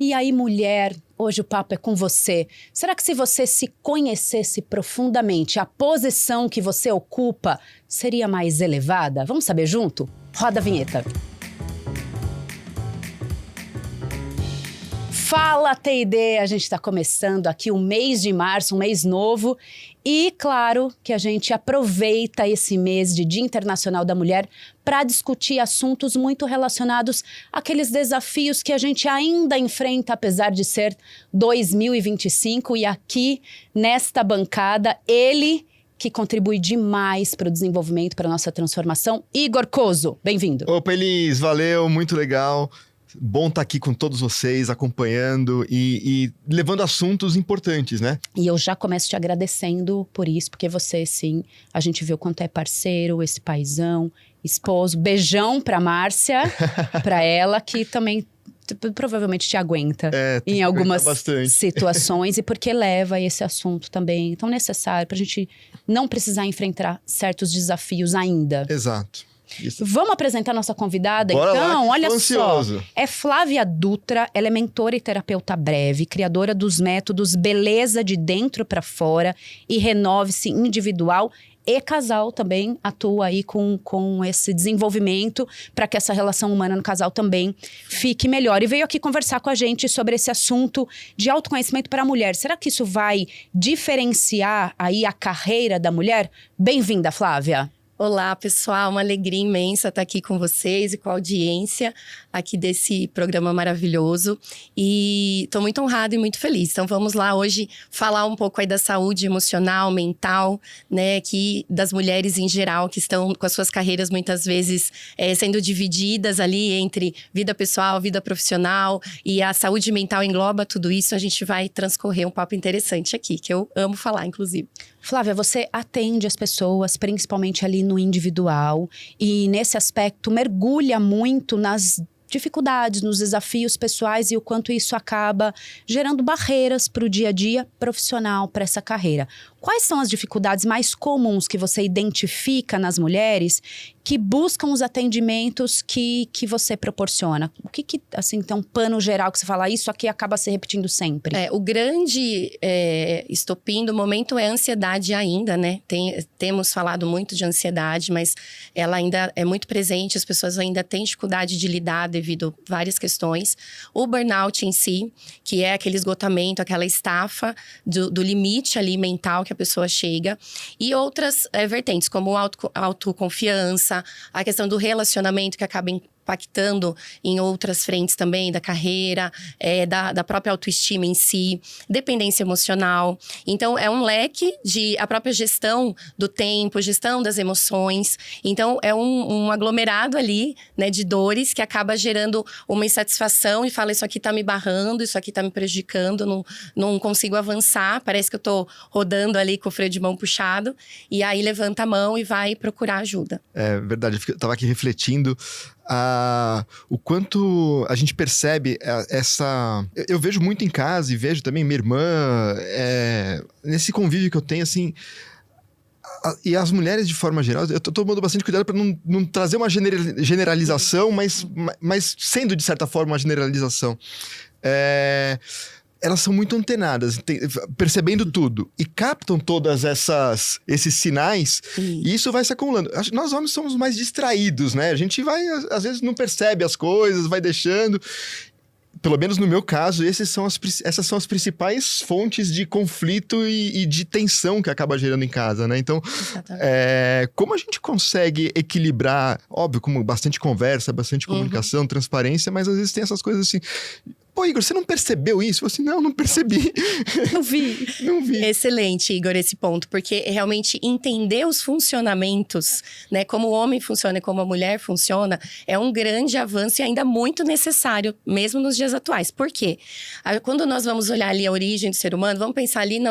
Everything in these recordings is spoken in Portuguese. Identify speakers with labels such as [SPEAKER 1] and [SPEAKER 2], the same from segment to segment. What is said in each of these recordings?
[SPEAKER 1] E aí, mulher, hoje o papo é com você. Será que se você se conhecesse profundamente, a posição que você ocupa seria mais elevada? Vamos saber junto? Roda a vinheta. Fala, TID! A gente está começando aqui o mês de março, um mês novo. E claro que a gente aproveita esse mês de Dia Internacional da Mulher para discutir assuntos muito relacionados àqueles desafios que a gente ainda enfrenta, apesar de ser 2025. E aqui, nesta bancada, ele que contribui demais para o desenvolvimento, para a nossa transformação, Igor Coso. Bem-vindo.
[SPEAKER 2] Opa, Elis, valeu, muito legal. Bom estar aqui com todos vocês, acompanhando e levando assuntos importantes, né?
[SPEAKER 1] E eu já começo te agradecendo por isso, porque você, sim, a gente viu quanto é parceiro, esse paizão, esposo. Beijão pra Márcia, pra ela, que também provavelmente te aguenta em algumas situações e porque leva esse assunto também tão necessário pra gente não precisar enfrentar certos desafios ainda.
[SPEAKER 2] Exato. Isso.
[SPEAKER 1] Vamos apresentar nossa convidada?
[SPEAKER 2] Bora
[SPEAKER 1] então,
[SPEAKER 2] lá,
[SPEAKER 1] olha
[SPEAKER 2] ansioso.
[SPEAKER 1] Só. É Flávia Dutra, ela é mentora e terapeuta breve, criadora dos métodos Beleza de Dentro para Fora e Renove-se Individual e Casal, também atua aí com esse desenvolvimento para que essa relação humana no casal também fique melhor. E veio aqui conversar com a gente sobre esse assunto de autoconhecimento para a mulher. Será que isso vai diferenciar aí a carreira da mulher? Bem-vinda, Flávia.
[SPEAKER 3] Olá, pessoal. Uma alegria imensa estar aqui com vocês e com a audiência aqui desse programa maravilhoso. E estou muito honrada e muito feliz. Então, vamos lá hoje falar um pouco aí da saúde emocional, mental, né? Que das mulheres em geral que estão com as suas carreiras muitas vezes sendo divididas ali entre vida pessoal, vida profissional. E a saúde mental engloba tudo isso. A gente vai transcorrer um papo interessante aqui, que eu amo falar, inclusive.
[SPEAKER 1] Flávia, você atende as pessoas, principalmente ali no individual, e nesse aspecto mergulha muito nas dificuldades, nos desafios pessoais e o quanto isso acaba gerando barreiras para o dia a dia profissional, para essa carreira. Quais são as dificuldades mais comuns que você identifica nas mulheres que buscam os atendimentos que você proporciona? O que assim, tem um pano geral que você fala, isso aqui acaba se repetindo sempre?
[SPEAKER 3] O grande estopim do momento é a ansiedade ainda, né? Temos falado muito de ansiedade, mas ela ainda é muito presente, as pessoas ainda têm dificuldade de lidar devido a várias questões. O burnout em si, que é aquele esgotamento, aquela estafa do limite ali mental que a pessoa chega. E outras vertentes, como autoconfiança, a questão do relacionamento que acaba impactando em outras frentes também, da carreira, da própria autoestima em si, dependência emocional. Então, é um leque a própria gestão do tempo, gestão das emoções. Então, é um aglomerado ali, né, de dores que acaba gerando uma insatisfação e fala, isso aqui tá me barrando, isso aqui tá me prejudicando, não consigo avançar, parece que eu tô rodando ali com o freio de mão puxado. E aí, levanta a mão e vai procurar ajuda.
[SPEAKER 2] É verdade, eu tava aqui refletindo o quanto a gente percebe essa... Eu vejo muito em casa e vejo também minha irmã, nesse convívio que eu tenho, assim... E as mulheres, de forma geral, eu tô tomando bastante cuidado para não trazer uma generalização, mas sendo, de certa forma, uma generalização. Elas são muito antenadas, percebendo tudo. E captam todas esses sinais. E isso vai se acumulando. Nós homens somos mais distraídos, né? A gente vai, às vezes, não percebe as coisas, vai deixando. Pelo menos no meu caso, essas são as principais fontes de conflito e de tensão que acaba gerando em casa, né? Então, como a gente consegue equilibrar, óbvio, com bastante conversa, bastante comunicação, transparência, mas às vezes tem essas coisas assim... Pô, Igor, você não percebeu isso? Eu falei assim, não percebi.
[SPEAKER 1] Não vi.
[SPEAKER 3] Excelente, Igor, esse ponto. Porque realmente entender os funcionamentos, né? Como o homem funciona e como a mulher funciona, é um grande avanço e ainda muito necessário, mesmo nos dias atuais. Por quê? Quando nós vamos olhar ali a origem do ser humano, vamos pensar ali na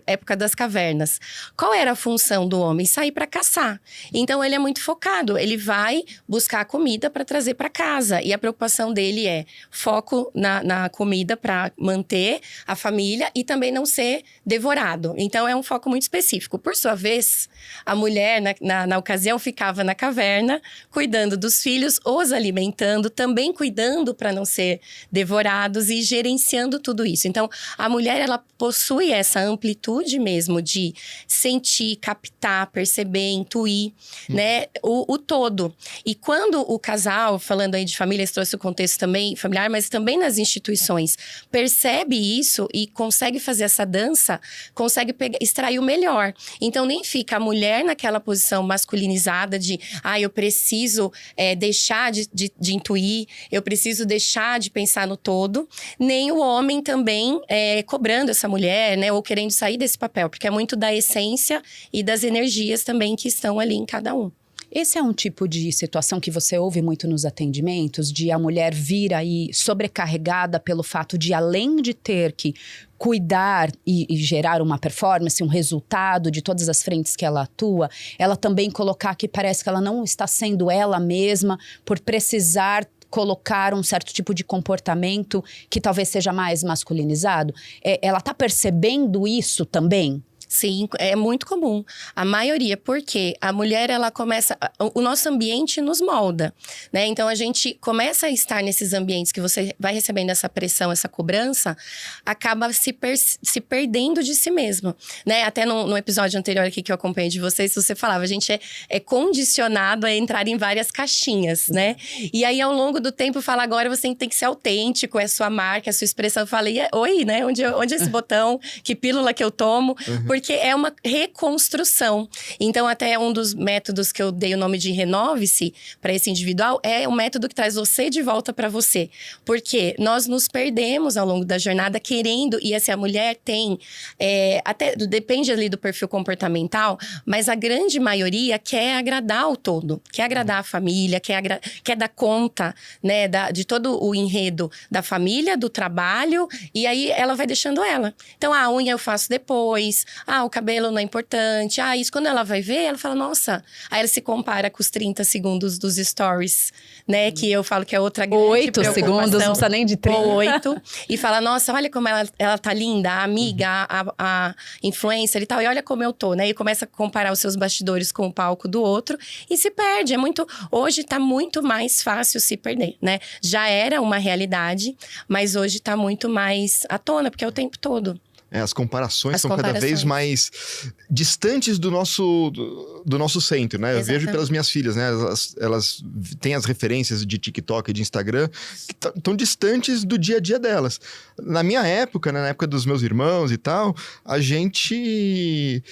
[SPEAKER 3] época das cavernas. Qual era a função do homem? Sair para caçar. Então, ele é muito focado. Ele vai buscar comida para trazer para casa. E a preocupação dele é foco na comida para manter a família e também não ser devorado. Então, é um foco muito específico. Por sua vez, a mulher, na ocasião, ficava na caverna, cuidando dos filhos, os alimentando, também cuidando para não ser devorados e gerenciando tudo isso. Então, a mulher, ela possui essa amplitude mesmo de sentir, captar, perceber, intuir, né? O todo. E quando o casal, falando aí de família, trouxe o contexto também familiar, mas também nas instituições, percebe isso e consegue fazer essa dança, consegue extrair o melhor. Então, nem fica a mulher naquela posição masculinizada de eu preciso deixar de intuir, eu preciso deixar de pensar no todo, nem o homem também cobrando essa mulher, né, ou querendo sair desse papel, porque é muito da essência e das energias também que estão ali em cada um.
[SPEAKER 1] Esse é um tipo de situação que você ouve muito nos atendimentos, de a mulher vir aí sobrecarregada pelo fato de, além de ter que cuidar e gerar uma performance, um resultado de todas as frentes que ela atua, ela também colocar que parece que ela não está sendo ela mesma por precisar colocar um certo tipo de comportamento que talvez seja mais masculinizado. Ela está percebendo isso também?
[SPEAKER 3] Sim, é muito comum. A maioria, porque a mulher, ela começa... O nosso ambiente nos molda, né? Então, a gente começa a estar nesses ambientes que você vai recebendo essa pressão, essa cobrança, acaba se perdendo de si mesmo, né? Até no episódio anterior aqui que eu acompanhei de vocês, você falava, a gente é condicionado a entrar em várias caixinhas, né? E aí, ao longo do tempo, fala, agora você tem que ser autêntico, é a sua marca, é a sua expressão. Eu falei, oi, né? Onde é esse botão? Que pílula que eu tomo? Porque é uma reconstrução. Então, até um dos métodos que eu dei o nome de Renove-se para esse individual é um método que traz você de volta para você. Porque nós nos perdemos ao longo da jornada querendo, e assim, a mulher tem, até depende ali do perfil comportamental, mas a grande maioria quer agradar o todo, quer agradar a família, quer dar conta, né, de todo o enredo da família, do trabalho, e aí ela vai deixando ela. Então, a unha eu faço depois, o cabelo não é importante. Isso, quando ela vai ver, ela fala, nossa. Aí ela se compara com os 30 segundos dos stories, né? Que eu falo que é outra grande
[SPEAKER 1] 8 segundos, não precisa nem de 30.
[SPEAKER 3] 8. E fala, nossa, olha como ela tá linda, a amiga, a influencer e tal. E olha como eu tô, né? E começa a comparar os seus bastidores com o palco do outro. E se perde. Hoje tá muito mais fácil se perder, né? Já era uma realidade, mas hoje tá muito mais à tona, porque é o tempo todo.
[SPEAKER 2] As comparações são cada vez mais distantes do nosso centro, né?
[SPEAKER 3] Exatamente.
[SPEAKER 2] Eu vejo pelas minhas filhas, né? Elas têm as referências de TikTok e de Instagram que estão distantes do dia a dia delas. Na minha época, né? Na época dos meus irmãos e tal, a gente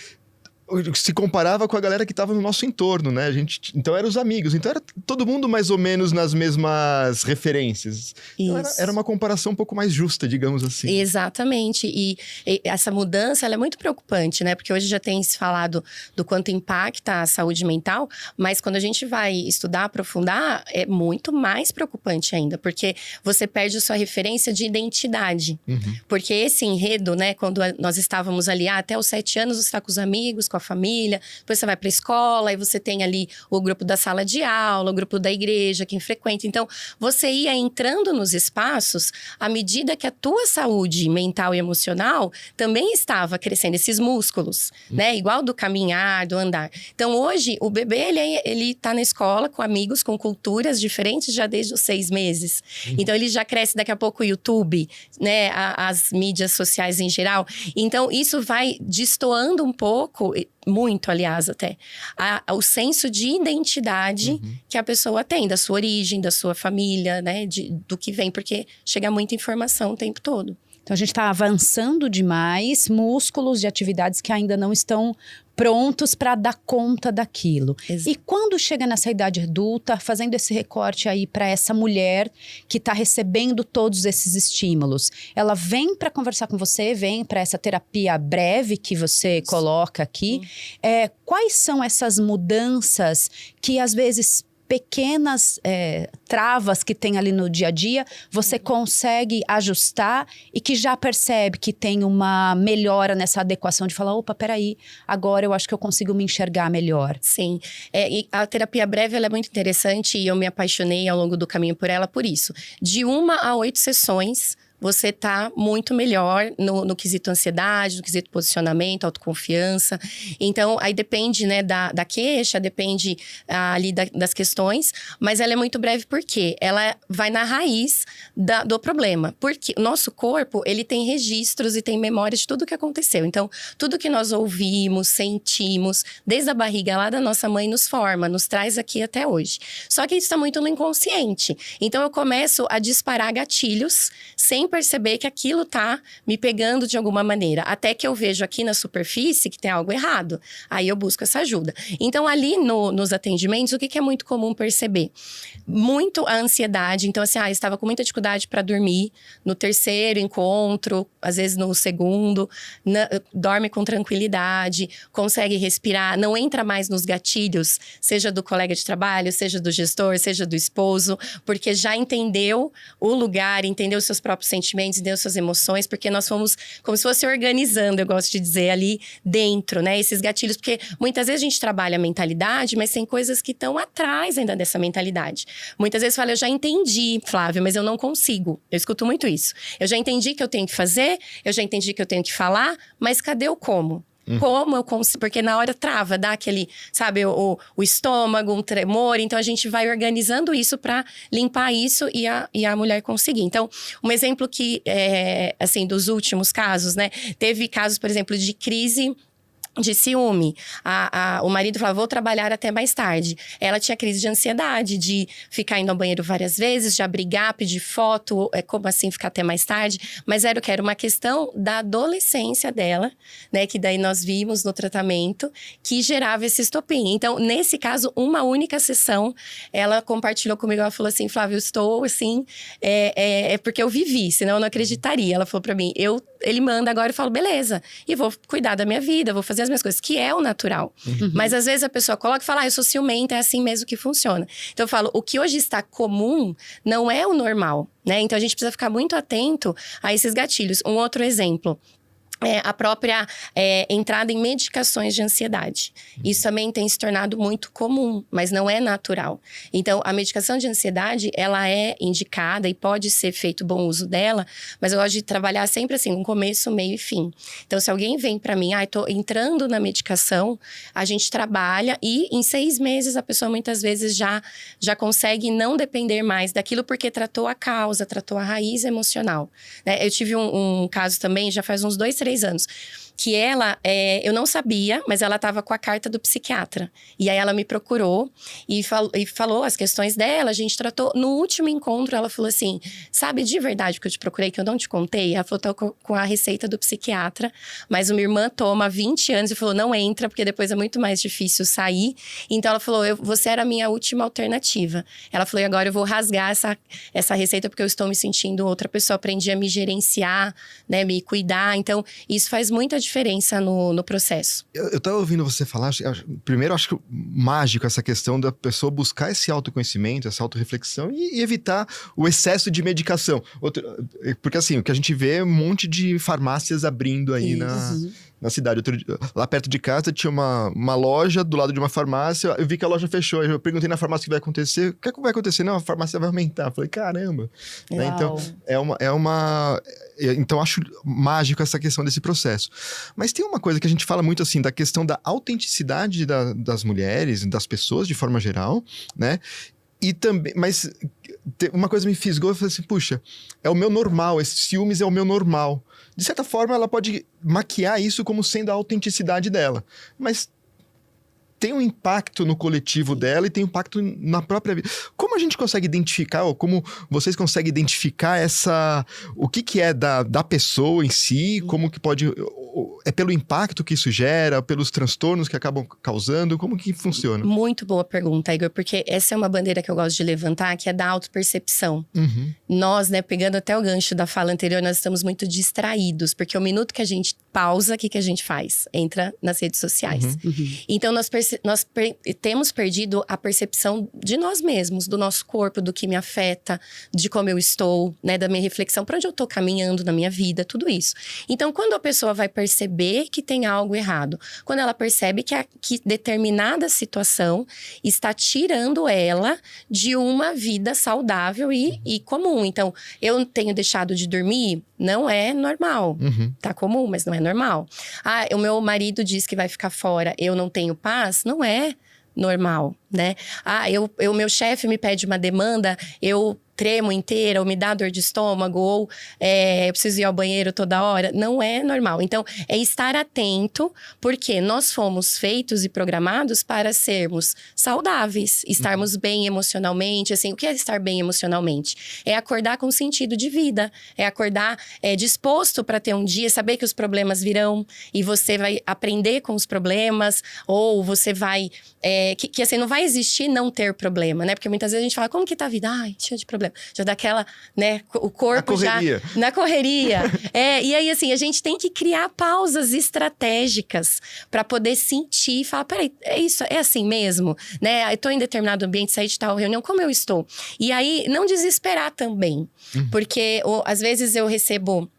[SPEAKER 2] se comparava com a galera que estava no nosso entorno, né? Então eram os amigos, então era todo mundo mais ou menos nas mesmas referências. Então era uma comparação um pouco mais justa, digamos assim.
[SPEAKER 3] Exatamente, e essa mudança ela é muito preocupante, né? Porque hoje já tem se falado do quanto impacta a saúde mental, mas quando a gente vai estudar, aprofundar, é muito mais preocupante ainda, porque você perde a sua referência de identidade. Porque esse enredo, né? Quando nós estávamos ali, até os 7 anos você está com os amigos, com a família, depois você vai para a escola, e você tem ali o grupo da sala de aula, o grupo da igreja, quem frequenta. Então, você ia entrando nos espaços à medida que a tua saúde mental e emocional também estava crescendo, esses músculos, né? Igual do caminhar, do andar. Então, hoje, o bebê, ele tá na escola com amigos, com culturas diferentes já desde os 6 meses. Então, ele já cresce daqui a pouco o YouTube, né? As mídias sociais em geral. Então, isso vai destoando um pouco, muito, aliás, até, o senso de identidade que a pessoa tem, da sua origem, da sua família, né, do que vem, porque chega muita informação o tempo todo.
[SPEAKER 1] Então, a gente está avançando demais, músculos de atividades que ainda não estão prontos para dar conta daquilo.
[SPEAKER 3] Exato.
[SPEAKER 1] E quando chega nessa idade adulta, fazendo esse recorte aí para essa mulher que está recebendo todos esses estímulos, ela vem para conversar com você, vem para essa terapia breve que você coloca aqui. Quais são essas mudanças que às vezes pequenas travas que tem ali no dia a dia, você consegue ajustar e que já percebe que tem uma melhora nessa adequação de falar, opa, peraí, agora eu acho que eu consigo me enxergar melhor.
[SPEAKER 3] Sim, e a terapia breve ela é muito interessante e eu me apaixonei ao longo do caminho por ela por isso. De 1 a 8 sessões, você tá muito melhor no quesito ansiedade, no quesito posicionamento, autoconfiança. Então, aí depende, né, da queixa, depende ali das questões. Mas ela é muito breve porque ela vai na raiz do problema. Porque o nosso corpo, ele tem registros e tem memória de tudo que aconteceu. Então, tudo que nós ouvimos, sentimos, desde a barriga lá da nossa mãe, nos forma, nos traz aqui até hoje. Só que isso está muito no inconsciente. Então, eu começo a disparar gatilhos sem perceber que aquilo tá me pegando de alguma maneira. Até que eu vejo aqui na superfície que tem algo errado. Aí eu busco essa ajuda. Então, ali nos atendimentos, o que é muito comum perceber? Muito a ansiedade. Então, assim, eu estava com muita dificuldade para dormir. No terceiro encontro, às vezes no segundo. Dorme com tranquilidade, consegue respirar, não entra mais nos gatilhos, seja do colega de trabalho, seja do gestor, seja do esposo, porque já entendeu o lugar, entendeu os seus próprios sentimentos, entendeu suas emoções, porque nós fomos como se fosse organizando, eu gosto de dizer, ali dentro, né? Esses gatilhos, porque muitas vezes a gente trabalha a mentalidade, mas tem coisas que estão atrás ainda dessa mentalidade. Muitas vezes fala, eu já entendi, Flávio, mas eu não consigo. Eu escuto muito isso. Eu já entendi que eu tenho que fazer, eu já entendi que eu tenho que falar, mas cadê o como? Como eu consigo? Porque na hora trava, dá aquele, sabe, o estômago, um tremor. Então, a gente vai organizando isso para limpar isso e a mulher conseguir. Então, um exemplo que, assim, dos últimos casos, né? Teve casos, por exemplo, de crise de ciúme. O marido falava, vou trabalhar até mais tarde. Ela tinha crise de ansiedade, de ficar indo ao banheiro várias vezes, de brigar, pedir foto, como assim ficar até mais tarde? Mas era o que? Era uma questão da adolescência dela, né? Que daí nós vimos no tratamento, que gerava esse estopim. Então, nesse caso, uma única sessão, ela compartilhou comigo, ela falou assim, Flávio, eu estou assim, é porque eu vivi, senão eu não acreditaria. Ela falou pra mim, ele manda agora, eu falo, beleza, e vou cuidar da minha vida, vou fazer as minhas coisas, que é o natural. Mas às vezes a pessoa coloca e fala, eu sou ciumenta, é assim mesmo que funciona. Então eu falo, o que hoje está comum não é o normal, né? Então a gente precisa ficar muito atento a esses gatilhos. Um outro exemplo. A própria entrada em medicações de ansiedade. Isso também tem se tornado muito comum, mas não é natural. Então, a medicação de ansiedade, ela é indicada e pode ser feito bom uso dela, mas eu gosto de trabalhar sempre assim, um começo, meio e fim. Então, se alguém vem para mim, tô entrando na medicação, a gente trabalha e em 6 meses a pessoa muitas vezes já consegue não depender mais daquilo porque tratou a causa, tratou a raiz emocional. Né? Eu tive um caso também, já faz uns 2-3 anos, que ela, eu não sabia, mas ela estava com a carta do psiquiatra. E aí ela me procurou e falou as questões dela, a gente tratou. No último encontro, ela falou assim, sabe de verdade que eu te procurei, que eu não te contei? Ela falou, tô com a receita do psiquiatra, mas uma irmã toma há 20 anos e falou, não entra, porque depois é muito mais difícil sair. Então ela falou, você era a minha última alternativa. Ela falou, e agora eu vou rasgar essa receita, porque eu estou me sentindo outra pessoa. Aprendi a me gerenciar, né, me cuidar. Então, isso faz muita diferença no processo.
[SPEAKER 2] Eu tava ouvindo você falar, primeiro acho que mágico essa questão da pessoa buscar esse autoconhecimento, essa autorreflexão e evitar o excesso de medicação. Porque assim, o que a gente vê é um monte de farmácias abrindo aí na cidade. Lá perto de casa tinha uma loja do lado de uma farmácia, eu vi que a loja fechou, eu perguntei na farmácia o que vai acontecer, o que é que vai acontecer? Não, a farmácia vai aumentar. Eu falei, caramba. Né? Então, então, acho mágico essa questão desse processo. Mas tem uma coisa que a gente fala muito, assim, da questão da autenticidade das mulheres, das pessoas, de forma geral, né? E também, mas uma coisa me fisgou, eu falei assim, puxa, é o meu normal, esse ciúmes é o meu normal. De certa forma, ela pode maquiar isso como sendo a autenticidade dela. Mas tem um impacto no coletivo dela e tem um impacto na própria vida. Como a gente consegue identificar, ou como vocês conseguem identificar o que é da pessoa em si, como que pode, é pelo impacto que isso gera, pelos transtornos que acabam causando? Como que funciona?
[SPEAKER 3] Muito boa pergunta, Igor, porque essa é uma bandeira que eu gosto de levantar, que é da autopercepção.
[SPEAKER 2] Uhum.
[SPEAKER 3] Nós, né, pegando até o gancho da fala anterior, nós estamos muito distraídos, porque o minuto que a gente pausa, o que a gente faz? Entra nas redes sociais. Então, nós temos perdido a percepção de nós mesmos, do nosso corpo, do que me afeta, de como eu estou, né, da minha reflexão, para onde eu estou caminhando na minha vida, tudo isso. Então, quando a pessoa vai perceber que tem algo errado, quando ela percebe que determinada situação está tirando ela de uma vida saudável e comum. Então, eu tenho deixado de dormir, não é normal. Tá comum, mas não é normal. Ah, o meu marido diz que vai ficar fora, eu não tenho paz, não é normal, né? Ah, o meu chefe me pede uma demanda, eu tremo inteira, ou me dá dor de estômago, ou eu preciso ir ao banheiro toda hora. Não é normal. Então, é estar atento, porque nós fomos feitos e programados para sermos saudáveis, estarmos bem emocionalmente. Assim, o que é estar bem emocionalmente? É acordar com sentido de vida, é acordar disposto para ter um dia, saber que os problemas virão e você vai aprender com os problemas, ou você vai... que assim, não vai existir não ter problema, né? Porque muitas vezes a gente fala, como que tá a vida? Ai, cheio de problema. Já dá aquela, né? O corpo já... Na correria. E aí, assim, a gente tem que criar pausas estratégicas para poder sentir e falar, peraí, é isso, é assim mesmo? Né? Eu tô em determinado ambiente, saí de tal reunião, como eu estou? E aí, não desesperar também. Porque, às vezes, eu recebo...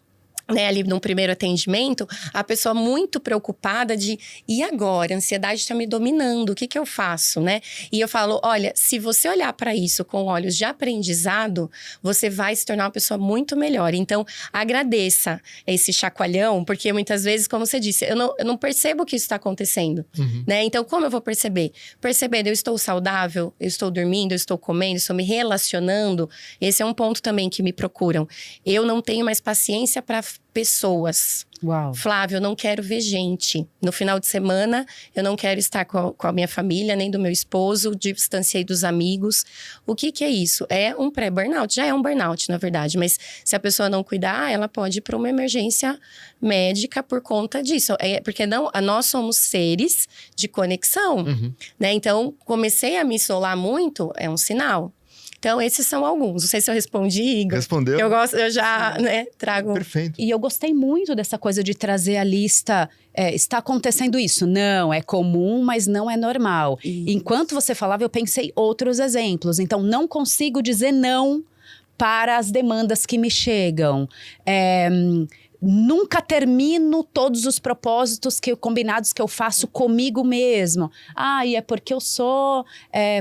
[SPEAKER 3] né, ali num primeiro atendimento, a pessoa muito preocupada de, e agora? A ansiedade está me dominando, o que eu faço, né? E eu falo, olha, se você olhar para isso com olhos de aprendizado, você vai se tornar uma pessoa muito melhor. Então, agradeça esse chacoalhão, porque muitas vezes, como você disse, eu não percebo que isso está acontecendo, né? Então, como eu vou perceber? Percebendo, eu estou saudável, eu estou dormindo, eu estou comendo, estou me relacionando. Esse é um ponto também que me procuram. Eu não tenho mais paciência para pessoas.
[SPEAKER 1] Uau.
[SPEAKER 3] Flávio, eu não quero ver gente. No final de semana, eu não quero estar com a minha família, nem do meu esposo, distanciei dos amigos. O que é isso? É um pré-burnout. Já é um burnout, na verdade. Mas se a pessoa não cuidar, ela pode ir para uma emergência médica por conta disso. Porque nós somos seres de conexão. Né? Então, comecei a me isolar muito, é um sinal. Então, esses são alguns. Não sei se eu respondi, Igor.
[SPEAKER 2] Respondeu.
[SPEAKER 3] Eu já trago...
[SPEAKER 2] Perfeito.
[SPEAKER 1] E eu gostei muito dessa coisa de trazer a lista. Está acontecendo isso? Não, é comum, mas não é normal. Enquanto você falava, eu pensei outros exemplos. Então, não consigo dizer não para as demandas que me chegam. Nunca termino todos os propósitos combinados que eu faço comigo mesmo. E é porque eu sou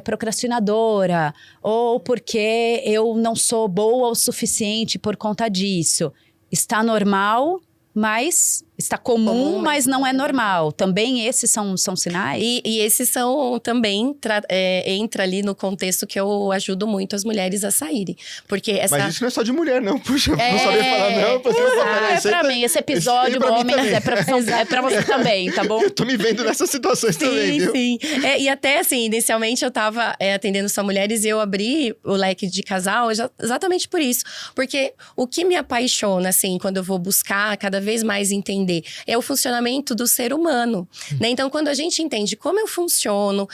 [SPEAKER 1] procrastinadora, ou porque eu não sou boa o suficiente por conta disso. Está normal, mas está comum, mas não é normal. Também esses são sinais?
[SPEAKER 3] E esses são também, entra ali no contexto que eu ajudo muito as mulheres a saírem. Porque
[SPEAKER 2] Mas isso não é só de mulher, não. Puxa, não sabia falar não.
[SPEAKER 1] É pra mim, esse episódio, homens, é pra você também, tá bom?
[SPEAKER 2] Eu tô me vendo nessas situações também, viu?
[SPEAKER 3] Sim. E até assim, inicialmente eu tava atendendo só mulheres e eu abri o leque de casal exatamente por isso. Porque o que me apaixona, assim, quando eu vou buscar cada vez mais entender é o funcionamento do ser humano, né? Então, quando a gente entende como eu funciono,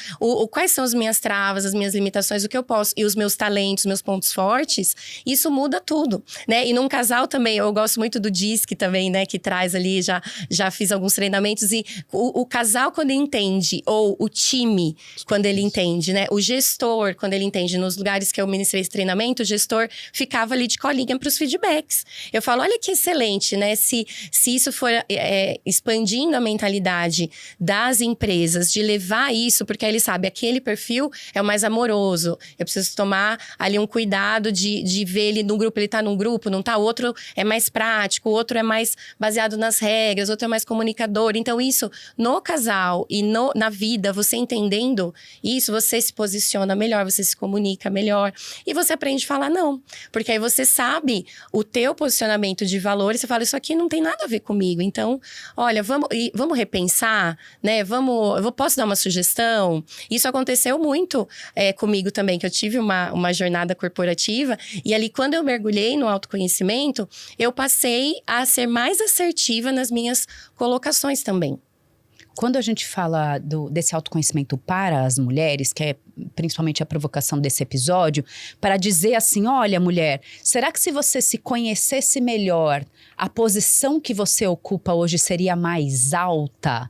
[SPEAKER 3] quais são as minhas travas, as minhas limitações, o que eu posso, e os meus talentos, meus pontos fortes, isso muda tudo, né? E num casal também, eu gosto muito do DISC também, né? Que traz ali, já fiz alguns treinamentos, e o casal quando entende, ou o time quando ele entende, né? O gestor, quando ele entende, nos lugares que eu ministrei esse treinamento, o gestor ficava ali de colinha para os feedbacks. Eu falo, olha que excelente, né? Se isso for expandindo a mentalidade das empresas, de levar isso, porque aí ele sabe, aquele perfil é o mais amoroso, eu preciso tomar ali um cuidado de ver ele no grupo, ele tá num grupo, não tá, o outro é mais prático, o outro é mais baseado nas regras, o outro é mais comunicador. Então isso, no casal e na vida, você entendendo isso, você se posiciona melhor, você se comunica melhor e você aprende a falar não, porque aí você sabe o teu posicionamento de valor e você fala, isso aqui não tem nada a ver comigo. Então, olha, vamos repensar, né? Posso dar uma sugestão? Isso aconteceu muito comigo também, que eu tive uma jornada corporativa. E ali, quando eu mergulhei no autoconhecimento, eu passei a ser mais assertiva nas minhas colocações também.
[SPEAKER 1] Quando a gente fala desse autoconhecimento para as mulheres, que é principalmente a provocação desse episódio, para dizer assim, olha, mulher, será que se você se conhecesse melhor, a posição que você ocupa hoje seria mais alta?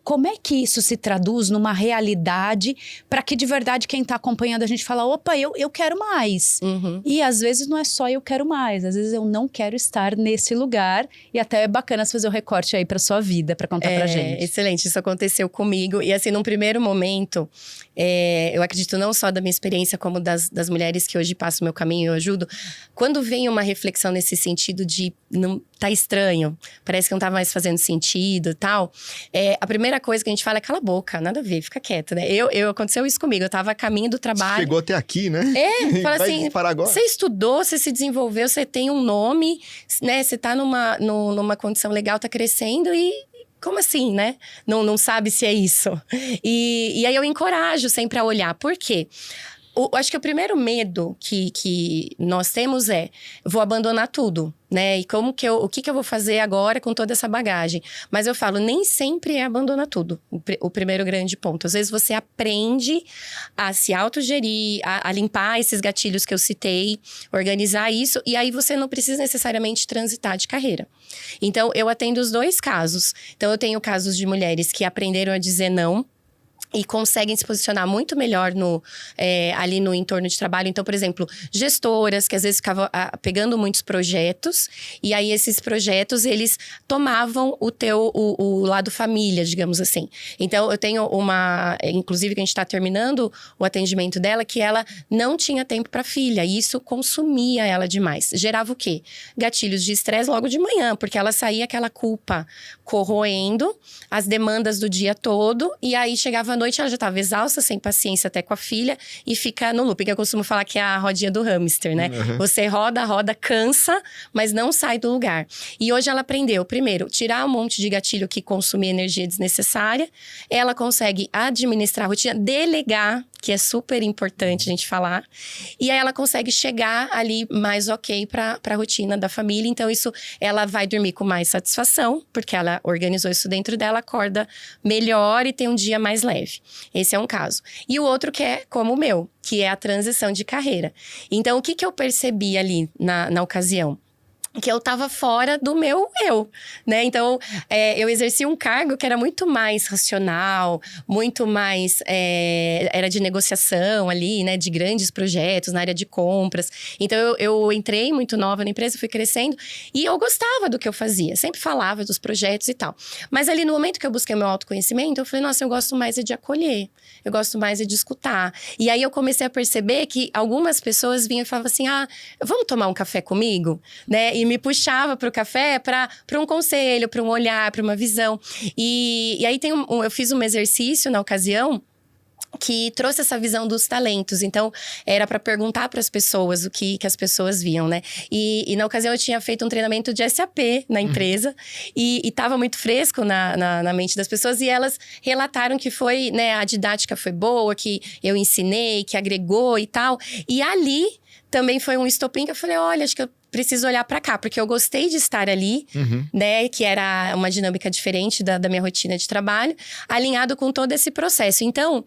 [SPEAKER 1] Como é que isso se traduz numa realidade para que de verdade quem está acompanhando a gente fala, opa, eu quero mais.
[SPEAKER 3] Uhum.
[SPEAKER 1] E às vezes não é só eu quero mais, às vezes eu não quero estar nesse lugar. E até é bacana você fazer o recorte aí para sua vida, para contar pra gente.
[SPEAKER 3] Excelente, isso aconteceu comigo. E assim, num primeiro momento, eu acredito não só da minha experiência, como das mulheres que hoje passam o meu caminho e eu ajudo. Quando vem uma reflexão nesse sentido de não tá estranho, parece que não tá mais fazendo sentido e tal, a primeira coisa que a gente fala é cala a boca, nada a ver, fica quieta, né? Aconteceu isso comigo, eu tava a caminho do trabalho.
[SPEAKER 2] Chegou até aqui, né?
[SPEAKER 3] Fala
[SPEAKER 2] Vai
[SPEAKER 3] assim,
[SPEAKER 2] parar agora?
[SPEAKER 3] você estudou, você se desenvolveu, você tem um nome, né? Você tá numa condição legal, tá crescendo e como assim, né? Não sabe se é isso. E aí eu encorajo sempre a olhar. Por quê? Acho que o primeiro medo que nós temos vou abandonar tudo, né? E o que eu vou fazer agora com toda essa bagagem? Mas eu falo, nem sempre é abandonar tudo. O primeiro grande ponto. Às vezes você aprende a se autogerir, a limpar esses gatilhos que eu citei, organizar isso, e aí você não precisa necessariamente transitar de carreira. Então, eu atendo os dois casos. Então, eu tenho casos de mulheres que aprenderam a dizer não, e conseguem se posicionar muito melhor ali no entorno de trabalho. Então, por exemplo, gestoras que às vezes ficavam pegando muitos projetos. E aí, esses projetos, eles tomavam o lado família, digamos assim. Então, eu tenho inclusive, que a gente está terminando o atendimento dela, que ela não tinha tempo para filha. E isso consumia ela demais. Gerava o quê? Gatilhos de estresse logo de manhã. Porque ela saía aquela culpa corroendo as demandas do dia todo. E aí, chegava à noite, ela já estava exausta, sem paciência até com a filha, e fica no loop, que eu costumo falar que é a rodinha do hamster, né? Uhum. Você roda, cansa, mas não sai do lugar. E hoje ela aprendeu, primeiro, tirar um monte de gatilho que consumia energia desnecessária, ela consegue administrar a rotina, delegar, que é super importante a gente falar, e aí ela consegue chegar ali mais ok para a rotina da família. Então isso, ela vai dormir com mais satisfação, porque ela organizou isso dentro dela, acorda melhor e tem um dia mais leve. Esse é um caso. E o outro que é como o meu, que é a transição de carreira. Então, o que eu percebi ali na ocasião? Que eu tava fora do meu eu, né? Então, eu exercia um cargo que era muito mais racional, muito mais… era de negociação ali, né? De grandes projetos na área de compras. Então, eu entrei muito nova na empresa, fui crescendo. E eu gostava do que eu fazia. Sempre falava dos projetos e tal. Mas ali, no momento que eu busquei meu autoconhecimento, eu falei, nossa, eu gosto mais de acolher. Eu gosto mais de escutar. E aí, eu comecei a perceber que algumas pessoas vinham e falavam assim, vamos tomar um café comigo? Né? E me puxava para o café para um conselho, para um olhar, para uma visão. E aí eu fiz um exercício na ocasião que trouxe essa visão dos talentos. Então, era para perguntar para as pessoas o que as pessoas viam, né? E na ocasião eu tinha feito um treinamento de SAP na empresa e estava muito fresco na mente das pessoas e elas relataram que foi, né, a didática foi boa, que eu ensinei, que agregou e tal. E ali também foi um estopim que eu falei, olha, acho que eu preciso olhar para cá, porque eu gostei de estar ali, né? Que era uma dinâmica diferente da minha rotina de trabalho, alinhado com todo esse processo. Então,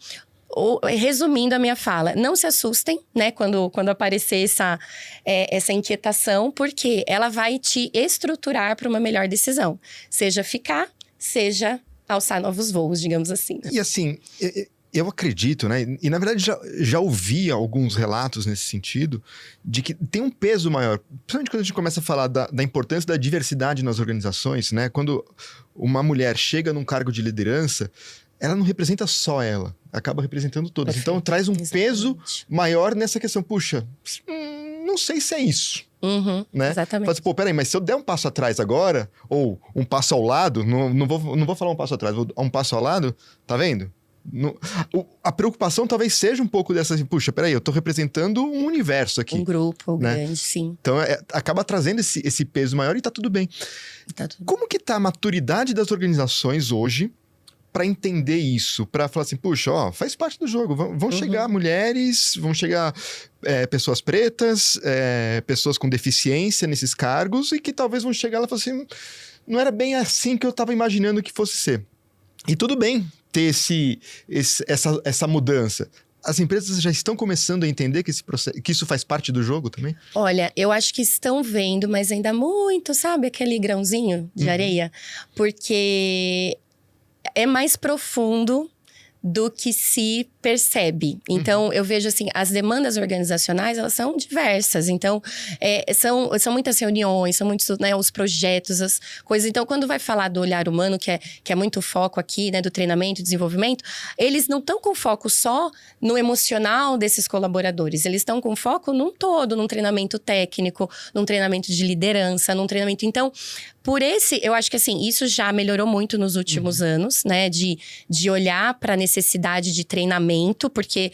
[SPEAKER 3] resumindo a minha fala, não se assustem, né? Quando aparecer essa inquietação, porque ela vai te estruturar para uma melhor decisão. Seja ficar, seja alçar novos voos, digamos assim.
[SPEAKER 2] E assim… Eu acredito, né? E na verdade já ouvi alguns relatos nesse sentido, de que tem um peso maior. Principalmente quando a gente começa a falar da importância da diversidade nas organizações, né? Quando uma mulher chega num cargo de liderança, ela não representa só ela, acaba representando todos. Perfeito. Então traz um peso maior nessa questão. Puxa, não sei se é isso. Né?
[SPEAKER 3] Exatamente.
[SPEAKER 2] Fala assim, peraí, mas se eu der um passo atrás agora, ou um passo ao lado, não vou falar um passo atrás, vou dar um passo ao lado, tá vendo? A preocupação talvez seja um pouco dessa, assim, puxa, peraí, eu tô representando um universo aqui.
[SPEAKER 3] Um grupo,
[SPEAKER 2] né?
[SPEAKER 3] grande, sim.
[SPEAKER 2] Então, acaba trazendo esse peso maior e tá tudo bem. Como que tá a maturidade das organizações hoje para entender isso? Para falar assim, puxa, ó, faz parte do jogo. Vão chegar mulheres, vão chegar pessoas pretas, pessoas com deficiência nesses cargos e que talvez vão chegar lá e falar assim, não era bem assim que eu tava imaginando que fosse ser. E tudo bem ter essa mudança. As empresas já estão começando a entender que que isso faz parte do jogo também?
[SPEAKER 3] Olha, eu acho que estão vendo, mas ainda muito, sabe? Aquele grãozinho de areia. Porque é mais profundo do que se percebe. Então, eu vejo assim, as demandas organizacionais, elas são diversas. Então, são muitas reuniões, são muitos, né, os projetos, as coisas. Então, quando vai falar do olhar humano, que é muito foco aqui, né, do treinamento e desenvolvimento, eles não estão com foco só no emocional desses colaboradores. Eles estão com foco num todo, num treinamento técnico, num treinamento de liderança, num treinamento... Então, eu acho que assim, isso já melhorou muito nos últimos anos, né? De olhar para a necessidade de treinamento, porque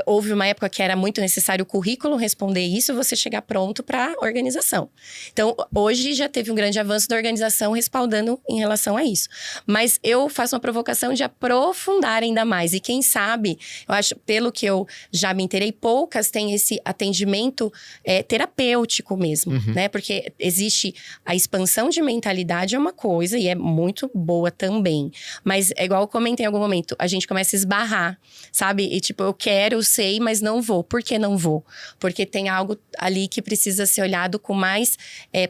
[SPEAKER 3] houve uma época que era muito necessário o currículo responder isso, você chegar pronto para a organização. Então, hoje já teve um grande avanço da organização respaldando em relação a isso. Mas eu faço uma provocação de aprofundar ainda mais. E quem sabe, eu acho, pelo que eu já me inteirei, poucas têm esse atendimento terapêutico mesmo, né? Porque existe a expansão de mentalidade é uma coisa e é muito boa também. Mas é igual eu comentei em algum momento, a gente começa a esbarrar, sabe? E tipo, eu sei, mas não vou. Por que não vou? Porque tem algo ali que precisa ser olhado com mais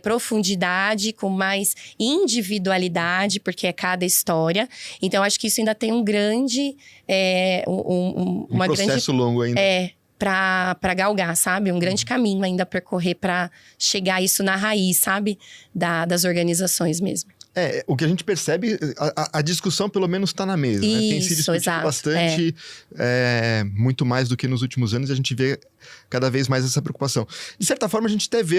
[SPEAKER 3] profundidade, com mais individualidade, porque é cada história. Então, acho que isso ainda tem um grande...
[SPEAKER 2] uma processo longo ainda.
[SPEAKER 3] Para galgar, sabe? Um grande caminho ainda a percorrer para chegar a isso na raiz, sabe? Das organizações mesmo.
[SPEAKER 2] O que a gente percebe, a discussão pelo menos está na mesa, né? Tem se discutido bastante, muito mais do que nos últimos anos, e a gente vê cada vez mais essa preocupação. De certa forma, a gente até vê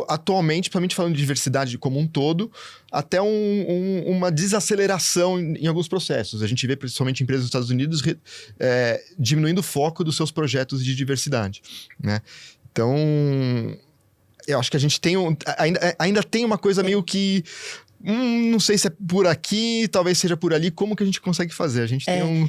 [SPEAKER 2] atualmente, principalmente falando de diversidade como um todo, até uma desaceleração em alguns processos. A gente vê, principalmente empresas dos Estados Unidos, diminuindo o foco dos seus projetos de diversidade, né? Então, eu acho que a gente tem ainda tem uma coisa meio que... não sei se é por aqui, talvez seja por ali. Como que a gente consegue fazer? A gente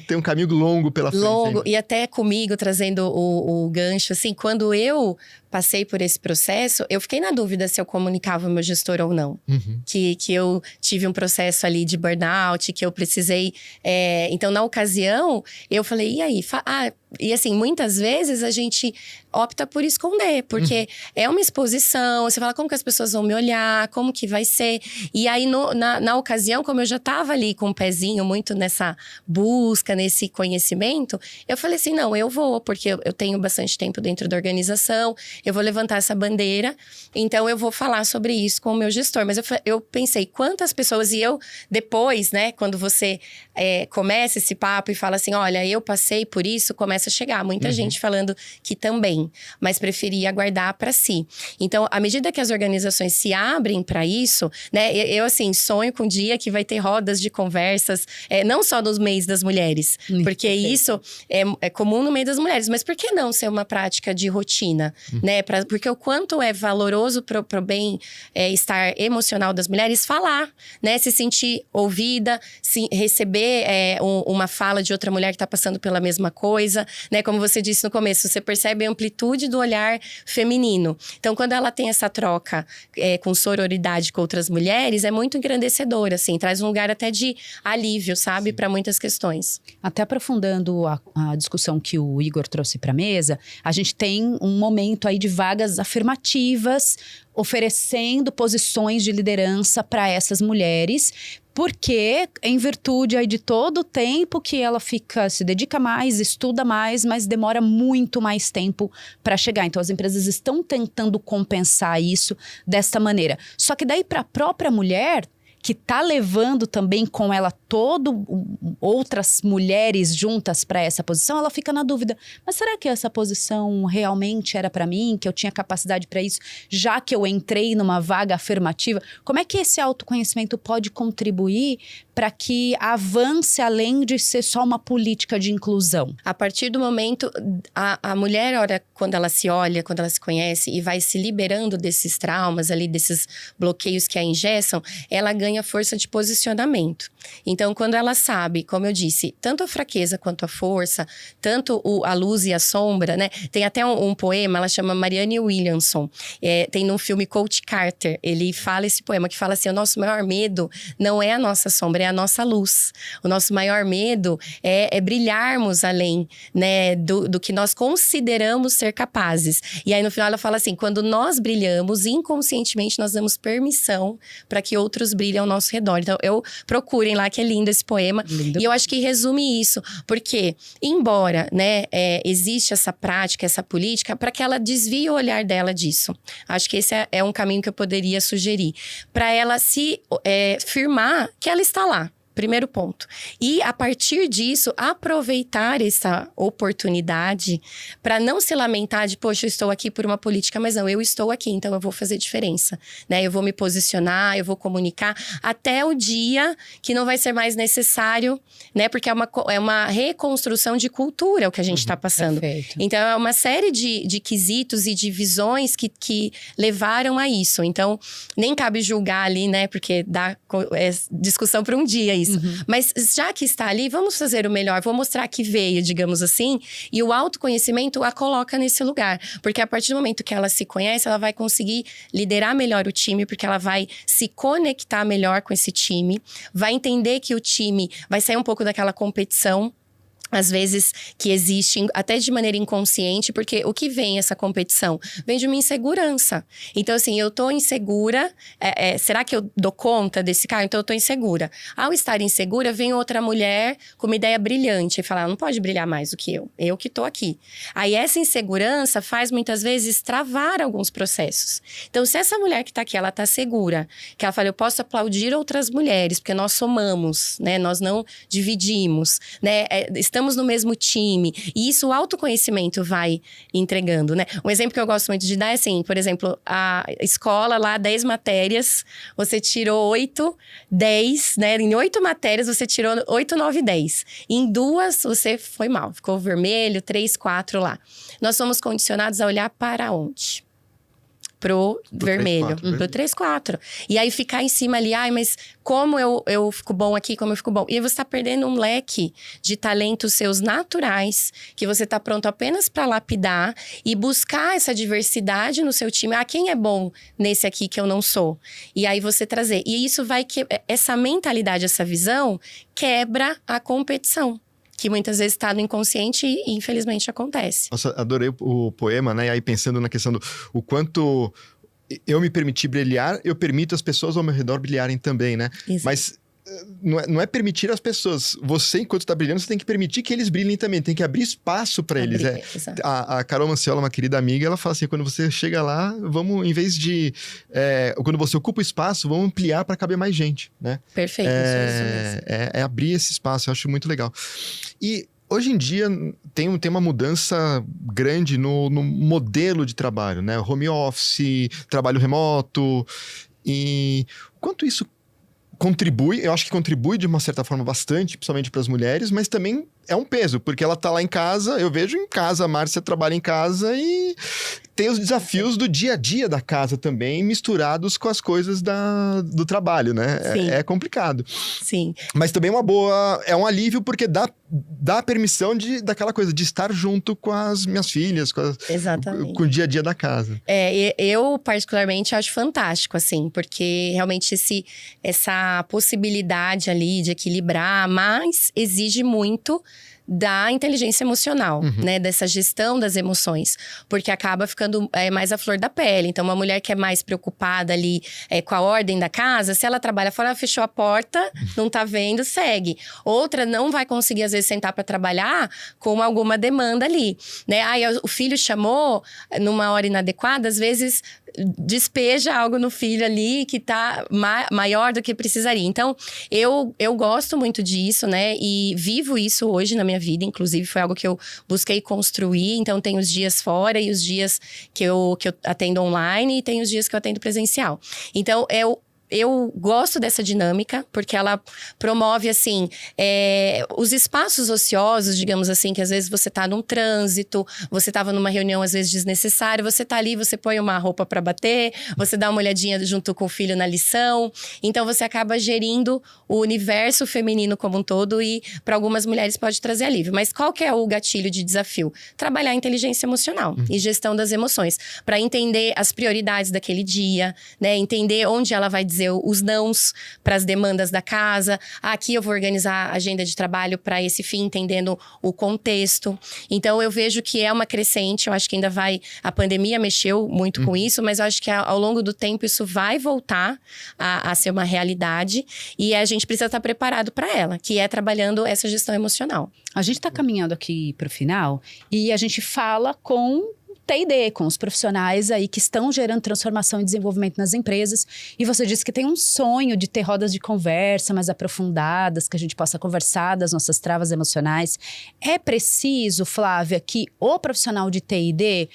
[SPEAKER 2] tem um caminho longo pela frente.
[SPEAKER 3] Longo, e até comigo, trazendo o gancho, assim, quando eu passei por esse processo, eu fiquei na dúvida se eu comunicava o meu gestor ou não. Que eu tive um processo ali de burnout, que eu precisei... então, na ocasião, eu falei, e aí? E assim, muitas vezes a gente opta por esconder, porque é uma exposição, você fala, como que as pessoas vão me olhar, como que vai ser? E aí, na ocasião, como eu já estava ali com um pezinho muito nessa busca, nesse conhecimento, eu falei assim, não, eu vou, porque eu tenho bastante tempo dentro da organização, eu vou levantar essa bandeira, então eu vou falar sobre isso com o meu gestor. Mas eu pensei, quantas pessoas, e eu depois, né, quando você começa esse papo e fala assim, olha, eu passei por isso, começa a chegar muita gente falando que também, mas preferia guardar para si. Então, à medida que as organizações se abrem para isso, né, eu assim, sonho com um dia que vai ter rodas de conversas, não só nos mês das mulheres, porque isso é comum no meio das mulheres, mas por que não ser uma prática de rotina, né? Porque o quanto é valoroso pro bem-estar emocional das mulheres falar, né? Se sentir ouvida, receber uma fala de outra mulher que está passando pela mesma coisa, né? Como você disse no começo, você percebe a amplitude do olhar feminino. Então, quando ela tem essa troca com sororidade com outras mulheres, é muito engrandecedor, assim, traz um lugar até de alívio, sabe? Para muitas questões.
[SPEAKER 1] Até aprofundando a discussão que o Igor trouxe para a mesa, a gente tem um momento aí de vagas afirmativas, oferecendo posições de liderança para essas mulheres, porque em virtude aí de todo o tempo que ela se dedica mais, estuda mais, mas demora muito mais tempo para chegar. Então as empresas estão tentando compensar isso desta maneira. Só que daí para a própria mulher, que está levando também com ela outras mulheres juntas para essa posição, ela fica na dúvida, mas será que essa posição realmente era para mim, que eu tinha capacidade para isso, já que eu entrei numa vaga afirmativa? Como é que esse autoconhecimento pode contribuir para que avance além de ser só uma política de inclusão?
[SPEAKER 3] A partir do momento, a mulher, quando ela se olha, quando ela se conhece e vai se liberando desses traumas ali, desses bloqueios que a engessam, ela ganha força de posicionamento. Então, quando ela sabe, como eu disse, tanto a fraqueza quanto a força, tanto a luz e a sombra, né? Tem até um poema, ela chama Marianne Williamson. Tem no filme Coach Carter, ele fala esse poema que fala assim: o nosso maior medo não é a nossa sombra, é a nossa luz. O nosso maior medo é brilharmos além, né, do que nós consideramos ser capazes. E aí no final ela fala assim: quando nós brilhamos, inconscientemente nós damos permissão para que outros brilhem ao nosso redor. Então procurem lá, que é lindo esse poema.
[SPEAKER 1] Lindo.
[SPEAKER 3] E eu acho que resume isso, porque embora, né, existe essa prática, essa política, para que ela desvie o olhar dela disso. Acho que esse é um caminho que eu poderia sugerir. Para ela se firmar que ela está lá. Primeiro ponto. E, a partir disso, aproveitar essa oportunidade para não se lamentar de, poxa, eu estou aqui por uma política, mas não, eu estou aqui, então eu vou fazer diferença, né? Eu vou me posicionar, eu vou comunicar até o dia que não vai ser mais necessário, né? Porque é uma reconstrução de cultura o que a gente está passando.
[SPEAKER 1] Perfeito.
[SPEAKER 3] Então, é uma série de quesitos e de visões que levaram a isso. Então, nem cabe julgar ali, né? Porque dá discussão para um dia isso. Mas já que está ali, vamos fazer o melhor, vou mostrar que veio, digamos assim, e o autoconhecimento a coloca nesse lugar, porque a partir do momento que ela se conhece, ela vai conseguir liderar melhor o time, porque ela vai se conectar melhor com esse time, vai entender que o time vai sair um pouco daquela competição, às vezes, que existe até de maneira inconsciente, porque o que vem essa competição? Vem de uma insegurança. Então, assim, eu tô insegura, será que eu dou conta desse cara? Então, eu tô insegura. Ao estar insegura, vem outra mulher com uma ideia brilhante e fala, não pode brilhar mais do que eu que tô aqui. Aí, essa insegurança faz, muitas vezes, travar alguns processos. Então, se essa mulher que tá aqui, ela tá segura, que ela fala, eu posso aplaudir outras mulheres, porque nós somamos, né? Nós não dividimos, né? Estamos no mesmo time. E isso o autoconhecimento vai entregando, né? Um exemplo que eu gosto muito de dar é assim, por exemplo, a escola lá, 10 matérias, você tirou 8, 10, né? Em 8 matérias, você tirou 8, 9, 10. Em 2, você foi mal. Ficou vermelho, 3, 4 lá. Nós somos condicionados a olhar para onde? Pro vermelho,
[SPEAKER 2] 3, 4,
[SPEAKER 3] pro 3, 4. E aí ficar em cima ali, mas como eu fico bom aqui, como eu fico bom. E aí você tá perdendo um leque de talentos seus naturais, que você tá pronto apenas para lapidar e buscar essa diversidade no seu time. Quem é bom nesse aqui que eu não sou? E aí você trazer. E isso vai essa mentalidade, essa visão, quebra a competição. Que muitas vezes está no inconsciente e, infelizmente, acontece.
[SPEAKER 2] Nossa, adorei o poema, né? E aí pensando na questão do o quanto eu me permiti brilhar, eu permito as pessoas ao meu redor brilharem também, né?
[SPEAKER 3] Exato.
[SPEAKER 2] Mas não é permitir as pessoas. Você, enquanto está brilhando, você tem que permitir que eles brilhem também. Tem que abrir espaço para eles.
[SPEAKER 3] Exato.
[SPEAKER 2] A Carol Manciola, uma querida amiga, ela fala assim, quando você chega lá, vamos, em vez de... quando você ocupa o espaço, vamos ampliar para caber mais gente, né?
[SPEAKER 3] Perfeito.
[SPEAKER 2] É abrir esse espaço, eu acho muito legal. E hoje em dia tem uma mudança grande no modelo de trabalho, né? Home office, trabalho remoto. E quanto isso contribui, eu acho que contribui de uma certa forma bastante, principalmente para as mulheres, mas também é um peso, porque ela tá lá em casa, eu vejo em casa, a Márcia trabalha em casa e tem os desafios do dia a dia da casa também, misturados com as coisas do trabalho, né? É complicado.
[SPEAKER 3] Sim.
[SPEAKER 2] Mas também é um alívio, porque dá a permissão daquela coisa, de estar junto com as minhas filhas,
[SPEAKER 3] Exatamente.
[SPEAKER 2] Com o dia a dia da casa.
[SPEAKER 3] Eu particularmente acho fantástico, assim, porque realmente essa possibilidade ali de equilibrar, mas exige muito da inteligência emocional, né? Dessa gestão das emoções. Porque acaba ficando mais à flor da pele. Então, uma mulher que é mais preocupada ali com a ordem da casa, se ela trabalha fora, ela fechou a porta, não tá vendo, segue. Outra não vai conseguir, às vezes, sentar para trabalhar com alguma demanda ali, né? O filho chamou numa hora inadequada, às vezes despeja algo no filho ali que tá maior do que precisaria. Então, eu gosto muito disso, né? E vivo isso hoje na minha vida, inclusive foi algo que eu busquei construir. Então, tem os dias fora e os dias que eu atendo online e tem os dias que eu atendo presencial. Então, eu gosto dessa dinâmica, porque ela promove, assim, os espaços ociosos, digamos assim, que às vezes você tá num trânsito, você tava numa reunião, às vezes, desnecessária, você tá ali, você põe uma roupa para bater, você dá uma olhadinha junto com o filho na lição. Então, você acaba gerindo o universo feminino como um todo e, para algumas mulheres, pode trazer alívio. Mas qual que é o gatilho de desafio? Trabalhar a inteligência emocional e gestão das emoções, para entender as prioridades daquele dia, né? Entender onde ela vai dizer os nãos para as demandas da casa. Aqui eu vou organizar a agenda de trabalho para esse fim, entendendo o contexto. Então, eu vejo que é uma crescente. Eu acho que ainda vai... A pandemia mexeu muito com isso, mas eu acho que ao longo do tempo isso vai voltar a ser uma realidade. E a gente precisa estar preparado para ela, que é trabalhando essa gestão emocional.
[SPEAKER 1] A gente está caminhando aqui para o final e a gente fala com T&D, com os profissionais aí que estão gerando transformação e desenvolvimento nas empresas. E você disse que tem um sonho de ter rodas de conversa mais aprofundadas, que a gente possa conversar das nossas travas emocionais. É preciso, Flávia, que o profissional de T&D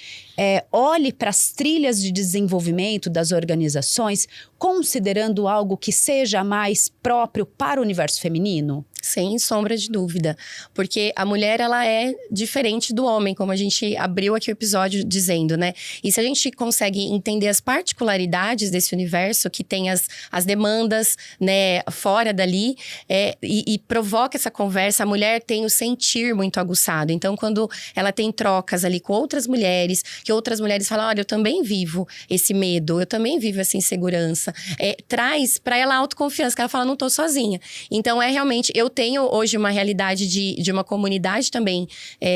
[SPEAKER 1] olhe para as trilhas de desenvolvimento das organizações, considerando algo que seja mais próprio para o universo feminino?
[SPEAKER 3] Sem sombra de dúvida. Porque a mulher, ela é diferente do homem, como a gente abriu aqui o episódio dizendo, né? E se a gente consegue entender as particularidades desse universo, que tem as demandas, né, fora dali, e provoca essa conversa, a mulher tem o sentir muito aguçado. Então, quando ela tem trocas ali com outras mulheres, que outras mulheres falam, olha, eu também vivo esse medo, eu também vivo essa insegurança, traz para ela a autoconfiança, que ela fala, não tô sozinha. Então, realmente... Eu tenho hoje uma realidade de uma comunidade também